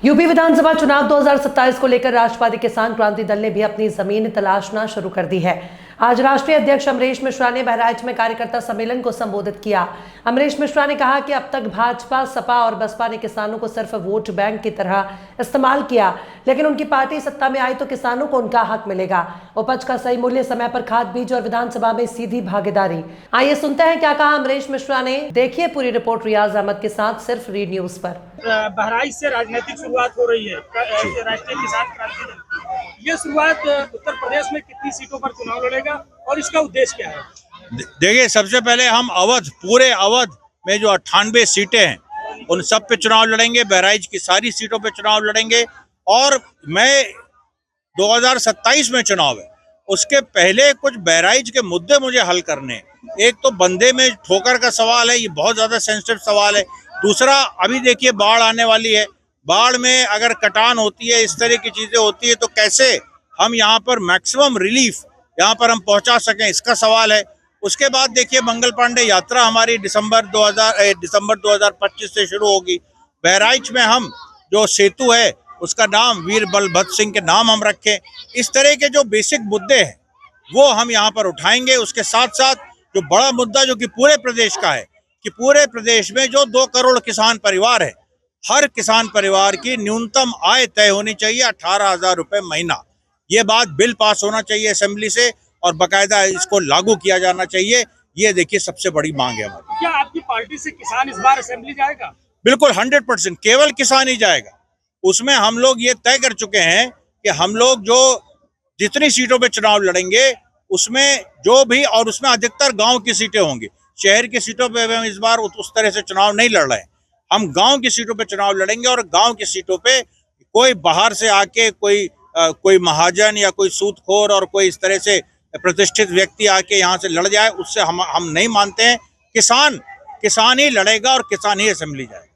UP विधानसभा चुनाव 2027 को लेकर राष्ट्रवादी किसान क्रांति दल ने भी अपनी जमीन तलाशना शुरू कर दी है। आज राष्ट्रीय अध्यक्ष अमरीश मिश्रा ने बहराइच में कार्यकर्ता सम्मेलन को संबोधित किया। अमरीश मिश्रा ने कहा कि अब तक भाजपा, सपा और बसपा ने किसानों को सिर्फ वोट बैंक की तरह इस्तेमाल किया, लेकिन उनकी पार्टी सत्ता में आई तो किसानों को उनका हक मिलेगा। उपज का सही मूल्य, समय पर खाद बीज और विधानसभा में सीधी भागीदारी। आइए सुनते हैं क्या कहा अमरीश मिश्रा ने। देखिए पूरी रिपोर्ट रियाज अहमद के साथ, सिर्फ रीड न्यूज पर। बहराइच से राजनीतिक शुरुआत हो रही है राष्ट्रीय किसान क्रांति दल की। ये शुरुआत उत्तर प्रदेश में कितनी सीटों पर चुनाव लड़ेगा और इसका उद्देश्य क्या है? देखिए, सबसे पहले हम पूरे अवध में जो 98 सीटें हैं उन सब पे चुनाव लड़ेंगे। बहराइच की सारी सीटों पे चुनाव लड़ेंगे और मैं 2027 में चुनाव है, उसके पहले कुछ बहराइच के मुद्दे मुझे हल करने हैं। एक तो बंदे में ठोकर का सवाल है, ये बहुत ज्यादा सेंसिटिव सवाल है। दूसरा, अभी देखिए बाढ़ आने वाली है, बाढ़ में अगर कटान होती है, इस तरह की चीजें होती है, तो कैसे हम यहाँ पर मैक्सिमम रिलीफ यहाँ पर हम पहुंचा सकें, इसका सवाल है। उसके बाद देखिए मंगल पांडे यात्रा हमारी दिसंबर 2025 से शुरू होगी। बहराइच में हम जो सेतु है उसका नाम वीर बलभद्र सिंह के नाम हम रखें। इस तरह के जो बेसिक मुद्दे हैं वो हम यहाँ पर उठाएंगे। उसके साथ साथ जो बड़ा मुद्दा जो कि पूरे प्रदेश का है कि पूरे प्रदेश में जो 2 करोड़ किसान परिवार है, हर किसान परिवार की न्यूनतम आय तय होनी चाहिए 18,000 रुपए महीना। ये बात बिल पास होना चाहिए असेंबली से और बाकायदा इसको लागू किया जाना चाहिए। ये देखिए सबसे बड़ी मांग है हमारी। क्या आपकी पार्टी से किसान इस बार असेंबली जाएगा? बिल्कुल 100%, केवल किसान ही जाएगा। उसमें हम लोग ये तय कर चुके हैं कि हम लोग जो जितनी सीटों पे चुनाव लड़ेंगे उसमें जो भी, और उसमें अधिकतर गांव की सीटें होंगी। शहर की सीटों पे हम इस बार उस तरह से चुनाव नहीं लड़ रहे हैं। हम गांव की सीटों पे चुनाव लड़ेंगे और गांव की सीटों पे कोई बाहर से आके कोई महाजन या कोई सूदखोर और कोई इस तरह से प्रतिष्ठित व्यक्ति आके यहाँ से लड़ जाए, उससे हम नहीं मानते हैं। किसान ही लड़ेगा और किसान ही असेंबली जाएगा।